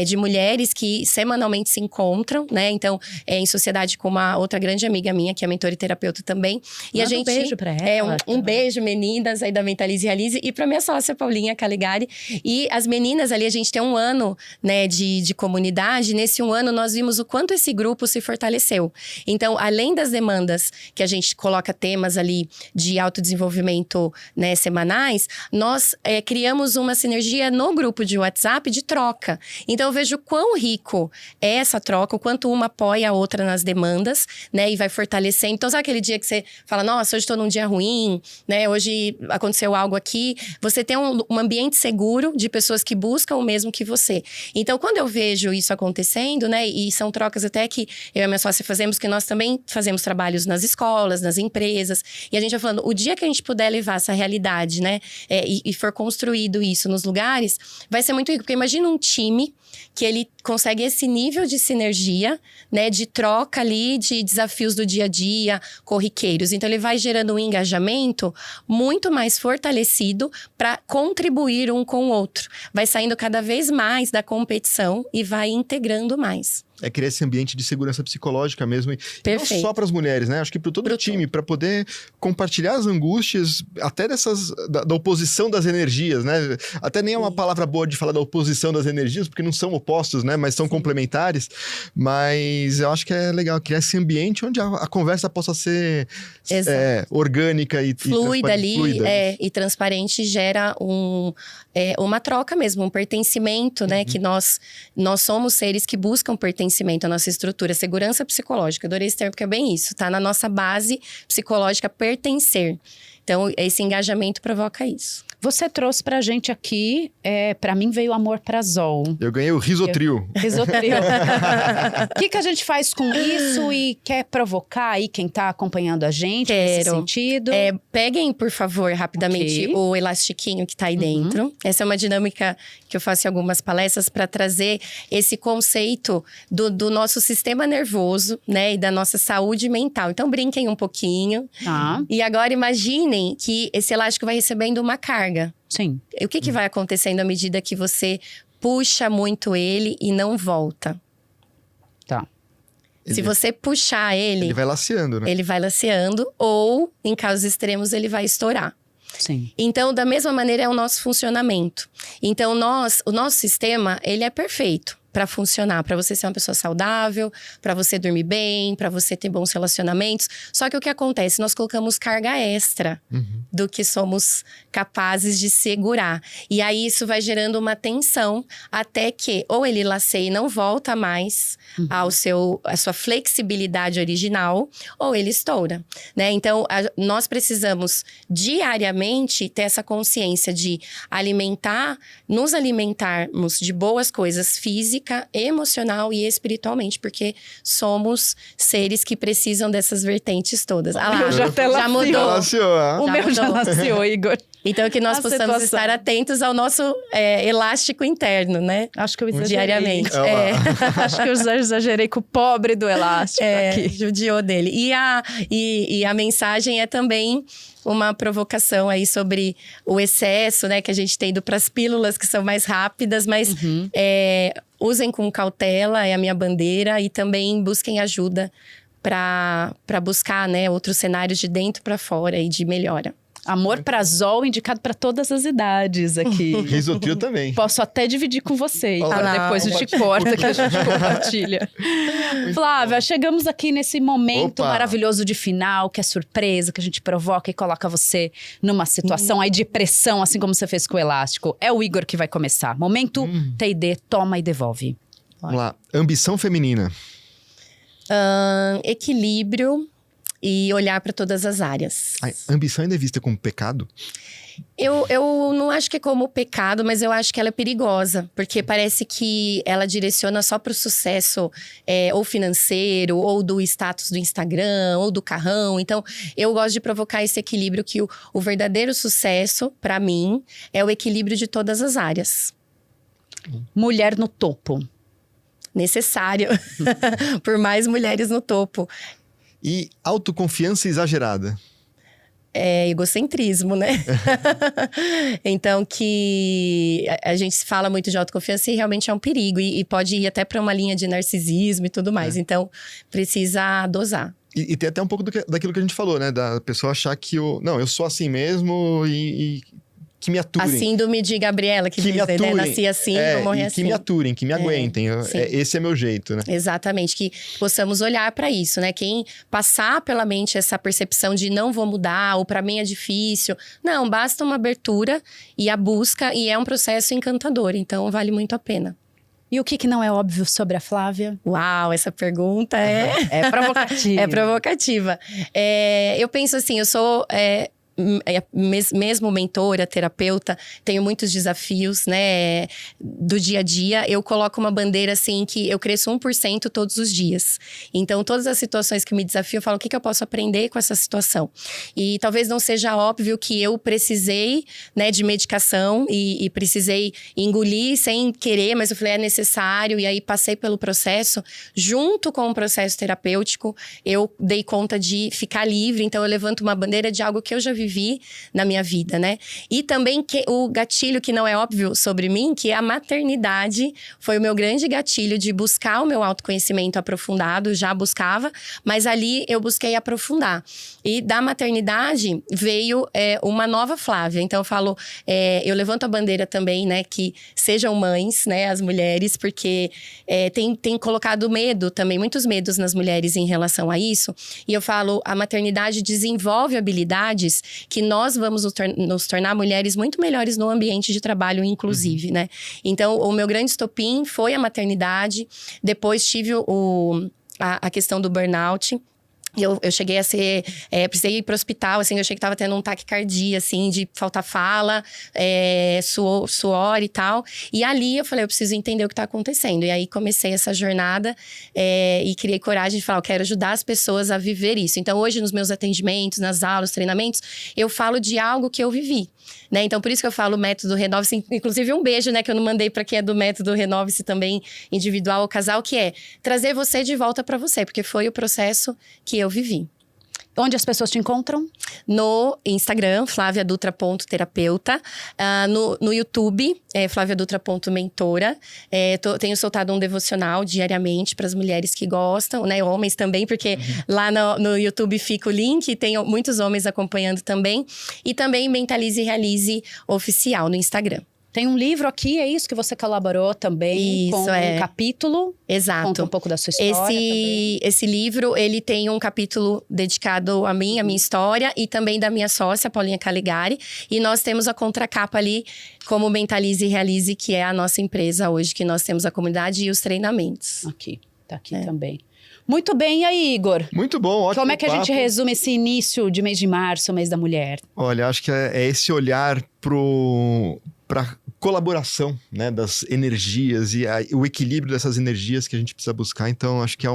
[SPEAKER 3] de mulheres que semanalmente se encontram, né? Então, em sociedade com uma outra grande amiga minha, que é mentora e terapeuta também. E a gente...
[SPEAKER 1] um beijo pra ela.
[SPEAKER 3] Um beijo, meninas, aí da Mentalize e Realize. E pra minha sócia, Paulinha Caligari. E as meninas ali, a gente tem um ano, né, de comunidade. Nesse um ano, nós vimos o quanto esse grupo se fortaleceu. Então, além das demandas que a gente coloca temas ali de autodesenvolvimento, né, semanais, nós criamos uma sinergia no grupo de WhatsApp de troca. Então, eu vejo quão rico é essa troca, o quanto uma apoia a outra nas demandas, né? E vai fortalecendo. Então, sabe aquele dia que você fala, nossa, hoje estou num dia ruim, né? Hoje aconteceu algo aqui. Você tem um ambiente seguro de pessoas que buscam o mesmo que você. Então, quando eu vejo isso acontecendo, né? E são trocas até que eu e a minha sócia fazemos, que nós também fazemos trabalhos nas escolas, nas empresas. E a gente vai falando, o dia que a gente puder levar essa realidade, né? E for construído isso nos lugares, vai ser muito rico. Porque imagina um time que ele consegue esse nível de sinergia, né? De troca ali, de desafios do dia a dia, corriqueiros. Então, ele vai gerando um engajamento muito mais fortalecido para contribuir um com o outro. Vai saindo cada vez mais da competição e vai integrando mais.
[SPEAKER 2] Criar esse ambiente de segurança psicológica mesmo. E não
[SPEAKER 3] Perfeito.
[SPEAKER 2] só para as mulheres, né? Acho que para todo o time, para poder compartilhar as angústias, até da oposição das energias, né? Até nem é uma palavra boa de falar da oposição das energias, porque não são opostos, né? Mas são complementares. Mas eu acho que é legal criar esse ambiente onde a conversa possa ser orgânica e
[SPEAKER 3] fluida ali,
[SPEAKER 2] fluida.
[SPEAKER 3] E transparente, gera uma troca mesmo, um pertencimento, né? Que nós somos seres que buscam pertencimento, a nossa estrutura, segurança psicológica. Adorei esse termo, porque é bem isso, tá? Na nossa base psicológica, pertencer. Então, esse engajamento provoca isso.
[SPEAKER 1] Você trouxe pra gente aqui, pra mim veio amor pra Zol.
[SPEAKER 2] Eu ganhei o Risotril.
[SPEAKER 1] Risotril. O que a gente faz com isso e quer provocar aí quem tá acompanhando a gente nesse sentido?
[SPEAKER 3] Peguem, por favor, rapidamente o elastiquinho que tá aí dentro. Essa é uma dinâmica que eu faço em algumas palestras para trazer esse conceito do nosso sistema nervoso, né? E da nossa saúde mental. Então, brinquem um pouquinho. E agora, imaginem que esse elástico vai recebendo uma carga.
[SPEAKER 1] Sim.
[SPEAKER 3] O que vai acontecendo à medida que você puxa muito ele e não volta?
[SPEAKER 1] Tá.
[SPEAKER 3] Se você puxar ele...
[SPEAKER 2] Ele vai laceando, né?
[SPEAKER 3] Ele vai laceando ou, em casos extremos, ele vai estourar.
[SPEAKER 1] Sim.
[SPEAKER 3] Então, da mesma maneira, é o nosso funcionamento. Então, o nosso sistema, ele é perfeito para funcionar, para você ser uma pessoa saudável, para você dormir bem, para você ter bons relacionamentos. Só que o que acontece? Nós colocamos carga extra do que somos capazes de segurar. E aí isso vai gerando uma tensão até que ou ele laceia e não volta mais à sua flexibilidade original, ou ele estoura, né? Então, nós precisamos diariamente ter essa consciência de nos alimentarmos de boas coisas física, emocional e espiritualmente, porque somos seres que precisam dessas vertentes todas. Ah lá, já mudou.
[SPEAKER 1] O meu já laciou, Igor.
[SPEAKER 3] Então, que nós possamos estar atentos ao nosso elástico interno, né?
[SPEAKER 1] Acho que eu exagerei.
[SPEAKER 3] Diariamente.
[SPEAKER 1] Acho que eu exagerei com o pobre do elástico aqui.
[SPEAKER 3] Judiou dele. E a mensagem é também uma provocação aí sobre o excesso, né? Que a gente tem ido para as pílulas que são mais rápidas, mas usem com cautela, é a minha bandeira. E também busquem ajuda para buscar, né, outros cenários de dentro para fora e de melhora.
[SPEAKER 1] Amorprazol indicado para todas as idades aqui.
[SPEAKER 2] Risotril também.
[SPEAKER 1] Posso até dividir com você. Depois a gente corta que a gente compartilha. Flávia, chegamos aqui nesse momento maravilhoso de final, que é surpresa, que a gente provoca e coloca você numa situação aí de pressão, assim como você fez com o elástico. É o Igor que vai começar. Momento TD, toma e devolve.
[SPEAKER 2] Vamos lá. Ambição feminina.
[SPEAKER 3] Equilíbrio e olhar para todas as áreas.
[SPEAKER 2] A ambição ainda é vista como pecado?
[SPEAKER 3] Eu não acho que é como pecado, mas eu acho que ela é perigosa. Porque parece que ela direciona só para o sucesso ou financeiro, ou do status do Instagram, ou do carrão. Então, eu gosto de provocar esse equilíbrio que o verdadeiro sucesso, para mim, é o equilíbrio de todas as áreas.
[SPEAKER 1] Mulher no topo.
[SPEAKER 3] Necessário. Por mais mulheres no topo.
[SPEAKER 2] E autoconfiança exagerada.
[SPEAKER 3] É egocentrismo, né? Então, que a gente fala muito de autoconfiança e realmente é um perigo. E pode ir até para uma linha de narcisismo e tudo mais. Então, precisa dosar.
[SPEAKER 2] E tem até um pouco daquilo que a gente falou, né? Da pessoa achar que eu sou assim mesmo e que me aturem.
[SPEAKER 3] A síndrome de Gabriela, que dizem, né? Nasci assim, vou morrer assim.
[SPEAKER 2] Que me aturem, que me aguentem. Esse é meu jeito, né?
[SPEAKER 3] Exatamente, que possamos olhar para isso, né? Quem passar pela mente essa percepção de não vou mudar, ou para mim é difícil. Não, basta uma abertura e a busca, e é um processo encantador, então vale muito a pena.
[SPEAKER 1] E o que não é óbvio sobre a Flávia?
[SPEAKER 3] Uau, essa pergunta
[SPEAKER 1] é provocativa.
[SPEAKER 3] É provocativa. Eu penso assim, eu sou... mesmo mentora, terapeuta, tenho muitos desafios, né, do dia a dia. Eu coloco uma bandeira assim que eu cresço 1% todos os dias. Então, todas as situações que me desafiam, eu falo o que eu posso aprender com essa situação. E talvez não seja óbvio que eu precisei, né, de medicação e precisei engolir sem querer, mas eu falei, é necessário. E aí, passei pelo processo. Junto com o processo terapêutico, eu dei conta de ficar livre. Então, eu levanto uma bandeira de algo que eu já vivi na minha vida, né? E também o gatilho que não é óbvio sobre mim, que é a maternidade, foi o meu grande gatilho de buscar o meu autoconhecimento aprofundado, já buscava, mas ali eu busquei aprofundar. E da maternidade veio uma nova Flávia. Então eu falo, eu levanto a bandeira também, né, que sejam mães, né, as mulheres, porque tem colocado medo também, muitos medos nas mulheres em relação a isso. E eu falo, a maternidade desenvolve habilidades que nós vamos nos tornar mulheres muito melhores no ambiente de trabalho, inclusive, né? Então, o meu grande estopim foi a maternidade. Depois tive a questão do burnout. Eu cheguei a ser... precisei ir para o hospital, assim, eu achei que estava tendo um taquicardia, assim, de faltar fala, suor e tal. E ali eu falei, eu preciso entender o que está acontecendo. E aí comecei essa jornada e criei coragem de falar, eu quero ajudar as pessoas a viver isso. Então hoje nos meus atendimentos, nas aulas, treinamentos, eu falo de algo que eu vivi. Né? Então, por isso que eu falo método Renove-se. Inclusive, um beijo, né? Que eu não mandei para quem é do método Renove-se também, individual ou casal, que é trazer você de volta para você. Porque foi o processo que eu vivi.
[SPEAKER 1] Onde as pessoas te encontram?
[SPEAKER 3] No Instagram, flaviadutra.terapeuta. No YouTube, flaviadutra.mentora. Tenho soltado um devocional diariamente para as mulheres que gostam, né? Homens também, porque lá no YouTube fica o link. Tem muitos homens acompanhando também. E também Mentalize e Realize Oficial no Instagram.
[SPEAKER 1] Tem um livro aqui, é isso que você colaborou também?
[SPEAKER 3] Isso,
[SPEAKER 1] com um capítulo.
[SPEAKER 3] Exato.
[SPEAKER 1] Conta um pouco da sua história também.
[SPEAKER 3] Esse livro, ele tem um capítulo dedicado a mim, a minha história, e também da minha sócia, Paulinha Caligari. E nós temos a contracapa ali, como Mentalize e Realize, que é a nossa empresa hoje, que nós temos a comunidade e os treinamentos.
[SPEAKER 1] Aqui, tá aqui também. Muito bem, e aí, Igor?
[SPEAKER 2] Muito bom, ótimo.
[SPEAKER 1] Como é que a gente
[SPEAKER 2] papo.
[SPEAKER 1] resume esse início de mês de março, mês da mulher?
[SPEAKER 2] Olha, acho que é esse olhar para colaboração, né, das energias e o equilíbrio dessas energias que a gente precisa buscar. Então, acho que é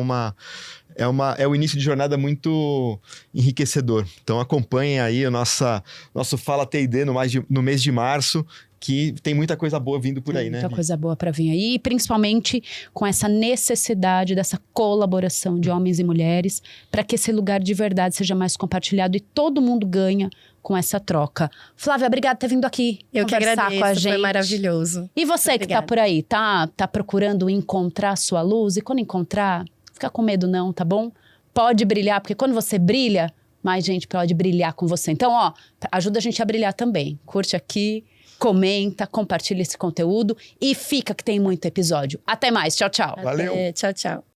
[SPEAKER 2] o início de jornada muito enriquecedor. Então, acompanhem aí o nosso Fala T&D no mês de março, que tem muita coisa boa vindo por aí, né?
[SPEAKER 1] Muita coisa boa para vir aí, e principalmente com essa necessidade dessa colaboração de homens e mulheres para que esse lugar de verdade seja mais compartilhado e todo mundo ganha com essa troca. Flávia, obrigada por ter vindo aqui
[SPEAKER 3] Eu que
[SPEAKER 1] conversar
[SPEAKER 3] agradeço,
[SPEAKER 1] com a gente.
[SPEAKER 3] foi maravilhoso.
[SPEAKER 1] E você que tá
[SPEAKER 3] Obrigada.
[SPEAKER 1] por aí, tá procurando encontrar a sua luz? E quando encontrar, fica com medo não, tá bom? Pode brilhar, porque quando você brilha, mais gente pode brilhar com você. Então, ó, ajuda a gente a brilhar também. Curte aqui, comenta, compartilha esse conteúdo e fica que tem muito episódio. Até mais, tchau, tchau.
[SPEAKER 2] Valeu.
[SPEAKER 3] Tchau, tchau.